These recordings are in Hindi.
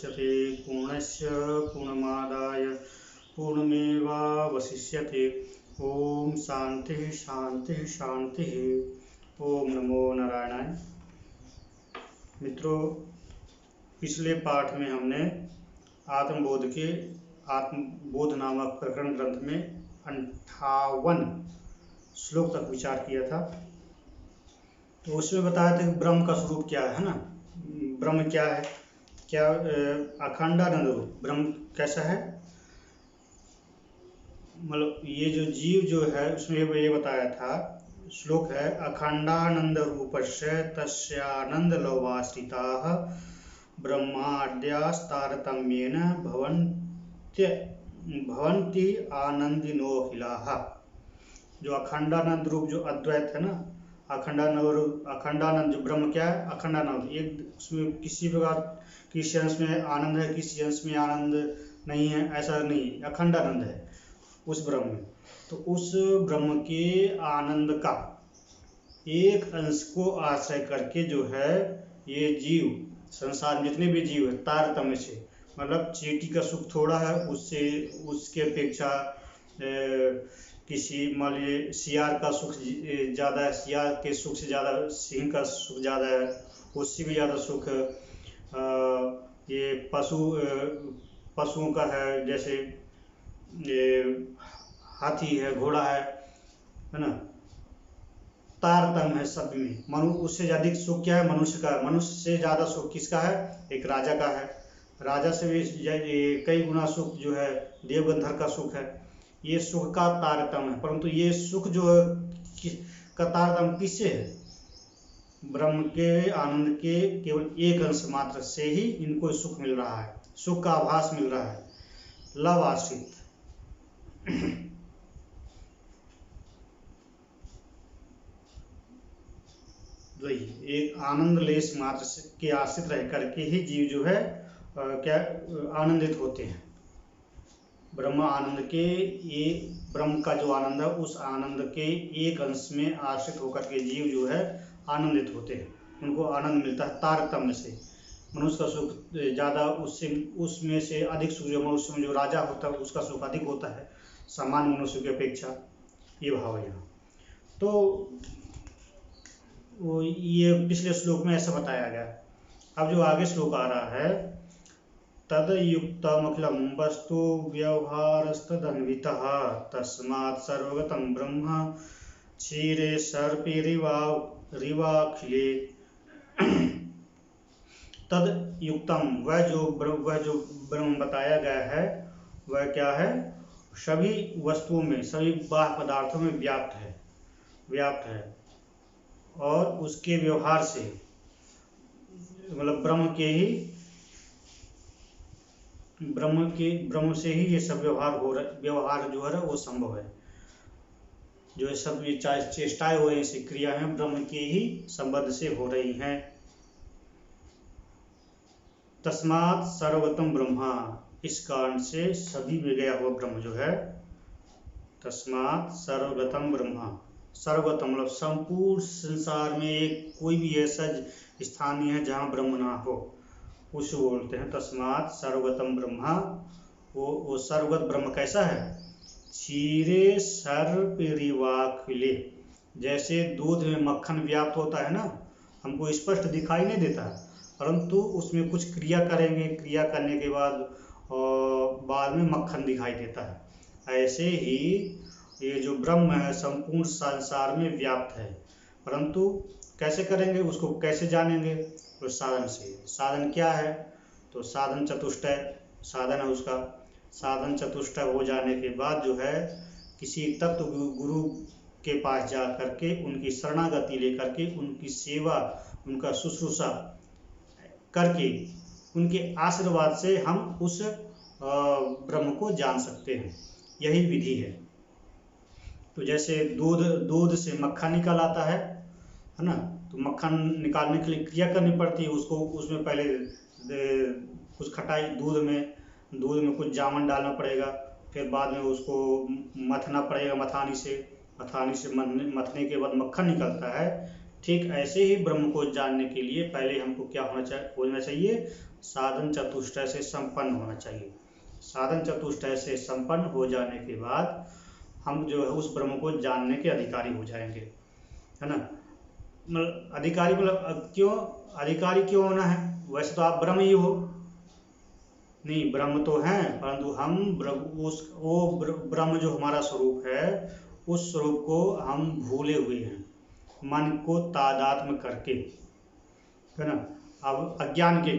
मुदच्यते पूर्णस्य पूर्णमादाय पूर्णमेवावशिष्यते। ओम शांति शांति शांति। ओम नमो नारायणाय। मित्रों, पिछले पाठ में हमने आत्मबोध नामक प्रकरण ग्रंथ में 58 श्लोक तक विचार किया था। तो उसमें बताया था कि ब्रह्म का स्वरूप क्या है ना। ब्रह्म क्या है, क्या अखंडानंद रूप ब्रह्म कैसा है। मतलब ये जो जीव जो है उसमें ये बताया था, श्लोक है अखंडानंद रूपस्य तस्यानंद लवाश्रिताः ब्रह्माद्यास्तारतम्येन भवन्ति आनंदिनोऽखिलाः। जो अखंडानंद रूप जो अद्वैत है ना, अखंडानंद जो ब्रह्म क्या है, अखंडानंद। एक उसमें किसी प्रकार किसी अंश में आनंद है, किसी अंश में आनंद नहीं है, ऐसा नहीं, अखंडानंद है उस ब्रह्म में। तो उस ब्रह्म के आनंद का एक अंश को आश्रय करके जो है ये जीव, संसार में जितने भी जीव है, तारतम्य से, मतलब चींटी का सुख थोड़ा है, उससे उसके अपेक्षा किसी मान लीजिए सियार का सुख ज़्यादा है, सियार के सुख से ज़्यादा सिंह का सुख ज़्यादा है, उससे भी ज़्यादा सुख ये पशुओं का है, जैसे ये हाथी है, घोड़ा है ना। तारतम्य है सब में। उससे अधिक सुख क्या है, मनुष्य का। मनुष्य से ज़्यादा सुख किसका है, एक राजा का है। राजा से भी कई गुना सुख जो है देवगंधर का सुख है। ये सुख का तारतम्य है। परंतु ये सुख जो है का तारतम्य किससे है, ब्रह्म के आनंद के केवल एक अंश मात्र से ही इनको सुख मिल रहा है, सुख का आभास मिल रहा है, लव आश्रित। वही एक आनंद लेश मात्र के आश्रित रह करके ही जीव जो है क्या आनंदित होते हैं। ब्रह्म आनंद के, ये ब्रह्म का जो आनंद है उस आनंद के एक अंश में आश्रित होकर के जीव जो है आनंदित होते हैं, उनको आनंद मिलता है तारतम्य से। मनुष्य का सुख ज़्यादा, उसमें से अधिक सुख जो मनुष्य में जो राजा होता है उसका सुख अधिक होता है सामान्य मनुष्य की अपेक्षा। ये भाव है यहाँ। तो वो ये पिछले श्लोक में ऐसा बताया गया। अब जो आगे श्लोक आ रहा है, तदयुक्तमखिलं वस्तु व्यवहारस्तदन्वितः तस्मात् सर्वगतं ब्रह्म क्षीरे सर्पिरिवाखिले। तदयुक्तम वह जो ब्रह्म बताया गया है वह क्या है, सभी वस्तुओं में, सभी बाह्य पदार्थों में व्याप्त है और उसके व्यवहार से, मतलब ब्रह्म से ही ये सब व्यवहार जो है वो संभव है। जो सब ये चेष्टाएं हो रही हैं, क्रियाएं ब्रह्म के ही संबंध से हो रही हैं। तस्मात् सर्वगतम ब्रह्मा, इस कारण से सभी में गया हुआ ब्रह्म जो है, तस्मात् सर्वगतम ब्रह्मा, सर्वगतम मतलब संपूर्ण संसार में एक कोई भी ऐसा स्थान नहीं है जहाँ ब्रह्म ना हो, उसे बोलते हैं तस्मात् सर्वगतम ब्रह्मा। वो सर्वगत ब्रह्म कैसा है, क्षीरे सर्पिरिवाखिले, जैसे दूध में मक्खन व्याप्त होता है ना, हमको स्पष्ट दिखाई नहीं देता, परंतु उसमें कुछ क्रिया करेंगे, क्रिया करने के बाद में मक्खन दिखाई देता है। ऐसे ही ये जो ब्रह्म है संपूर्ण संसार में व्याप्त है, परंतु कैसे करेंगे, उसको कैसे जानेंगे, तो साधन से। साधन क्या है, तो साधन चतुष्टय साधन है उसका। साधन चतुष्टय हो जाने के बाद जो है किसी तत्व गुरु के पास जा करके उनकी शरणागति लेकर के उनकी सेवा, उनका शुश्रूषा करके उनके आशीर्वाद से हम उस ब्रह्म को जान सकते हैं। यही विधि है। तो जैसे दूध से मक्खन निकल आता है ना, तो मक्खन निकालने के लिए क्रिया करनी पड़ती है, उसको उसमें पहले कुछ खटाई दूध में कुछ जामन डालना पड़ेगा, फिर बाद में उसको मथना पड़ेगा मथानी से मथने के बाद मक्खन निकलता है। ठीक ऐसे ही ब्रह्म को जानने के लिए पहले हमको क्या होना चाहिए, साधन चतुष्टय से संपन्न होना चाहिए। साधन चतुष्टय से संपन्न हो जाने के बाद हम जो है उस ब्रह्म को जानने के अधिकारी हो जाएंगे, है ना। मतलब अधिकारी मतलब क्यों अधिकारी क्यों होना है? वैसे तो आप ब्रह्म ही हो, नहीं ब्रह्म तो हैं, परंतु हम ब्रह्म जो हमारा स्वरूप है उस स्वरूप को हम भूले हुए हैं मन को तादात्म्य करके, है ना। अब अज्ञान के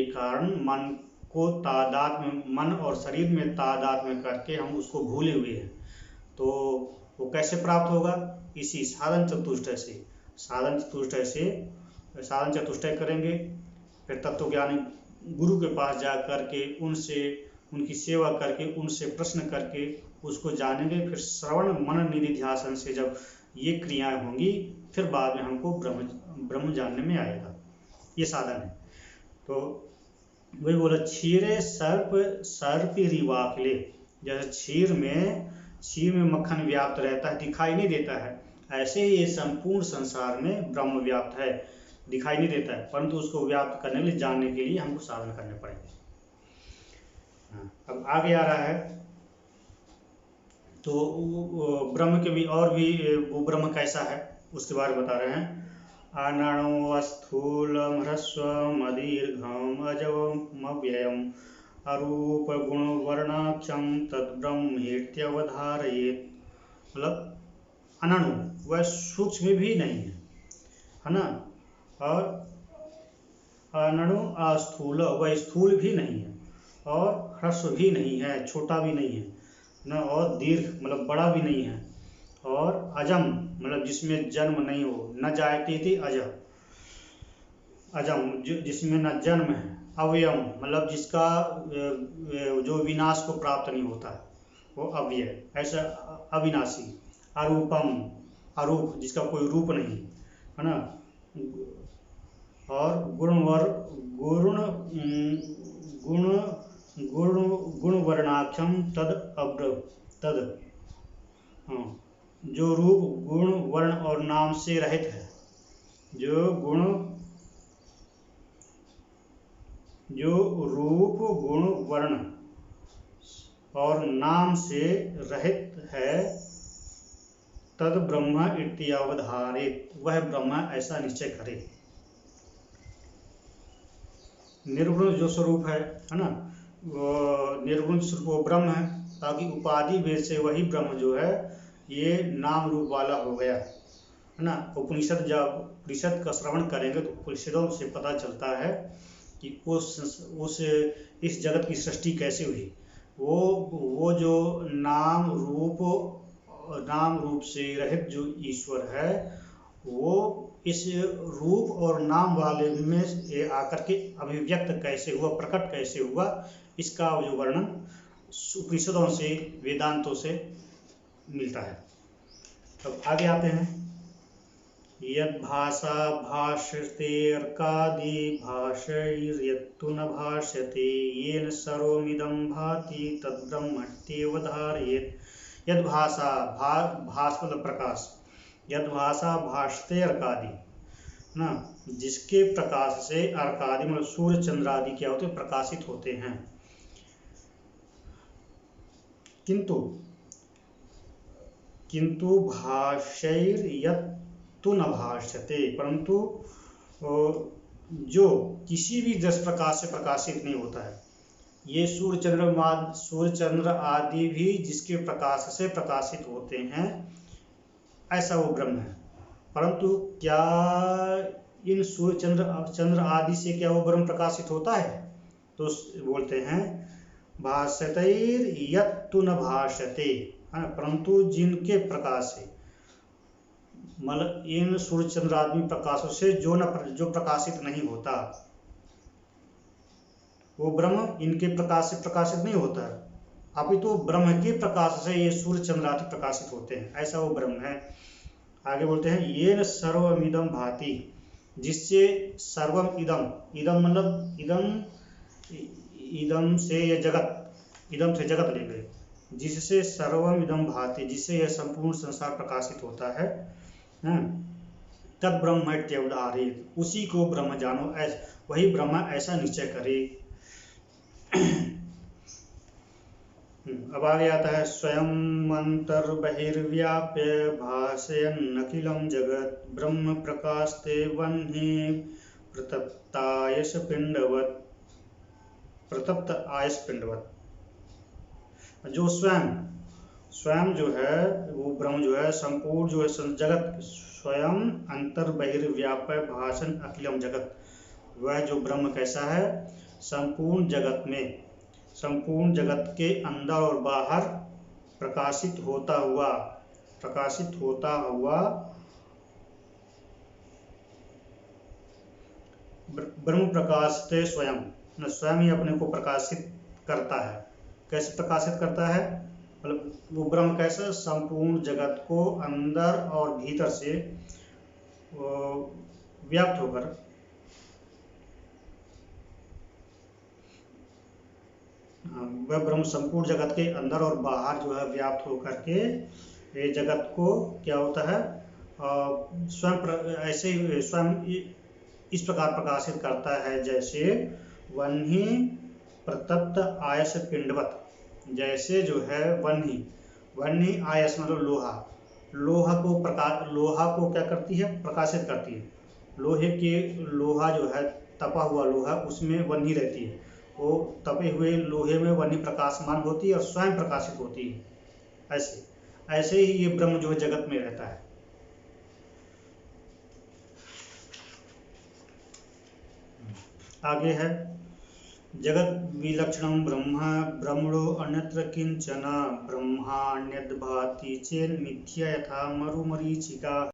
कारण मन को तादात्म्य, मन और शरीर में तादात्म्य करके हम उसको भूले हुए हैं। तो वो कैसे प्राप्त होगा? इसी साधन चतुष्टय से। साधन चतुष्टय करेंगे, फिर तत्व ज्ञानी गुरु के पास जा करके उनसे उनकी सेवा करके उनसे प्रश्न करके उसको जानेंगे। फिर श्रवण मनन निधिध्यासन से जब ये क्रियाएं होंगी फिर बाद में हमको ब्रह्म जानने में आएगा। ये साधन है। तो वही बोला, क्षीरे सर्प रिवाकले, जैसे क्षीर में मक्खन व्याप्त रहता है, दिखाई नहीं देता है, ऐसे ही ये संपूर्ण संसार में ब्रह्म व्याप्त है, दिखाई नहीं देता है, परंतु उसको व्याप्त करने के लिए, जानने के लिए हमको साधन करने पड़ेंगे। अब आगे आ रहा है तो ब्रह्म के भी और भी, वो ब्रह्म कैसा है उसके बारे में बता रहे हैं। अनणु स्थूलम ह्रस्वम अदीर्घम अजवम अव्ययम अरूप गुण वर्णाक्षम तद्ब्रह्मेत्यवधारयेत्। मतलब अनणु, वह सूक्ष्म भी नहीं है ना, और अनणु अस्थूल, वह स्थूल भी नहीं है, और ह्रस्व भी नहीं है, छोटा भी नहीं है ना, और दीर्घ मतलब बड़ा भी नहीं है, और अजम मतलब जिसमें जन्म नहीं हो, न जायते थे अजम जिसमें न जन्म है, अव्ययम मतलब जिसका जो विनाश को प्राप्त नहीं होता वो अव्यय, ऐसा अविनाशी, अरूपम अरूप जिसका कोई रूप नहीं, है ना, और गुण वर्णाक्षम तद जो रूप गुण वर्ण और नाम से रहित है, जो रूप गुण वर्ण और नाम से रहित है, तद ब्रह्म इत्यावधारित, वह ब्रह्म ऐसा निश्चय करे। निर्गुण जो स्वरूप है ना, वो निर्गुण स्वरूप वो ब्रह्म है, ताकि उपाधि भेद से वही ब्रह्म जो है ये नाम रूप वाला हो गया, है ना। उपनिषद का श्रवण करेंगे तो उपनिषदों से पता चलता है कि इस जगत की सृष्टि कैसे हुई। वो जो नाम रूप से रहित जो ईश्वर है, वो इस रूप और नाम वाले में आकर के अभिव्यक्त कैसे हुआ, प्रकट कैसे हुआ, इसका जो वर्णन उपनिषदों से, वेदांतों से मिलता है। अब आगे आते हैं। यद भाषा भाष्यतेऽर्कादि भाषैर्यत्तु न भाष्यते येन सर्वमिदं भाति तद्ब्रह्मत्यवधारयेत्। यद भाषा मतलब प्रकाश, यद भाषा भाषते अर्कादि ना, जिसके प्रकाश से अर्कादि मतलब सूर्य चंद्र आदि क्या होते, प्रकाशित होते हैं। किंतु भाष्यैर्यत्तु न भाष्यते, परंतु जो किसी भी दस प्रकाश से प्रकाशित नहीं होता है, ये सूर्य चंद्र आदि भी जिसके प्रकाश से प्रकाशित होते हैं, ऐसा वो ब्रह्म है। परंतु क्या इन सूर्य चंद्र आदि से क्या वो ब्रह्म प्रकाशित होता है? तो बोलते हैं भाष्यतैर्यत्तु न भाष्यते, है ना, परंतु जिनके प्रकाश से, मतलब इन सूर्य चंद्र आदि प्रकाशों से जो प्रकाशित नहीं होता, वो ब्रह्म इनके प्रकाश से प्रकाशित नहीं होता है, अपितु ब्रह्म के प्रकाश से ये सूर्य चंद्र आदि प्रकाशित होते हैं, ऐसा वो ब्रह्म है। आगे बोलते हैं येन सर्वमिदं भाति, जिससे सर्वम इदम मतलब इदम से ये जगत, इदम से जगत ले गए, जिससे सर्वम इदम भाति, जिससे यह संपूर्ण संसार प्रकाशित होता है। तद ब्रह्म इत्यवधारेत, उसी को ब्रह्म जानो, वही ब्रह्म ऐसा निश्चय करे। अब आगे आता है स्वयं अंतर्बहिर्व्याप्य भासयन् अखिलं जगत् ब्रह्म प्रकाशते वह्नि प्रतप्त आयस पिंडवत। जो स्वयं जो है वो ब्रह्म जो है संपूर्ण जो है जगत, स्वयं अंतर्बहिर्व्याप्य भासयन् अखिलम जगत, वह जो ब्रह्म कैसा है, संपूर्ण जगत में, संपूर्ण जगत के अंदर और बाहर प्रकाशित होता हुआ ब्रह्म प्रकाशते स्वयं, स्वयं ही अपने को प्रकाशित करता है। कैसे प्रकाशित करता है, मतलब वो ब्रह्म कैसे, संपूर्ण जगत को अंदर और भीतर से व्याप्त होकर, वह ब्रह्म संपूर्ण जगत के अंदर और बाहर जो है व्याप्त होकर के ये जगत को क्या होता है, स्वयं ऐसे स्वयं इस प्रकार प्रकाशित करता है जैसे वह्नि प्रतप्त आयस पिंडवत, जैसे जो है वह्नि आयस मतलब लोहा को क्या करती है, प्रकाशित करती है। लोहा जो है तपा हुआ लोहा, उसमें वह्नि रहती है, वो तपे हुए लोहे में वह्नि प्रकाशमान होती है और स्वयं प्रकाशित होती है। ऐसे ही ये ब्रह्म जो है जगत में रहता है। आगे है जगत विलक्षणं ब्रह्मणो अन्यत्र किंचन ब्रह्मान्यद् भाति चेन्मिथ्या यथा मरुमरीचिका।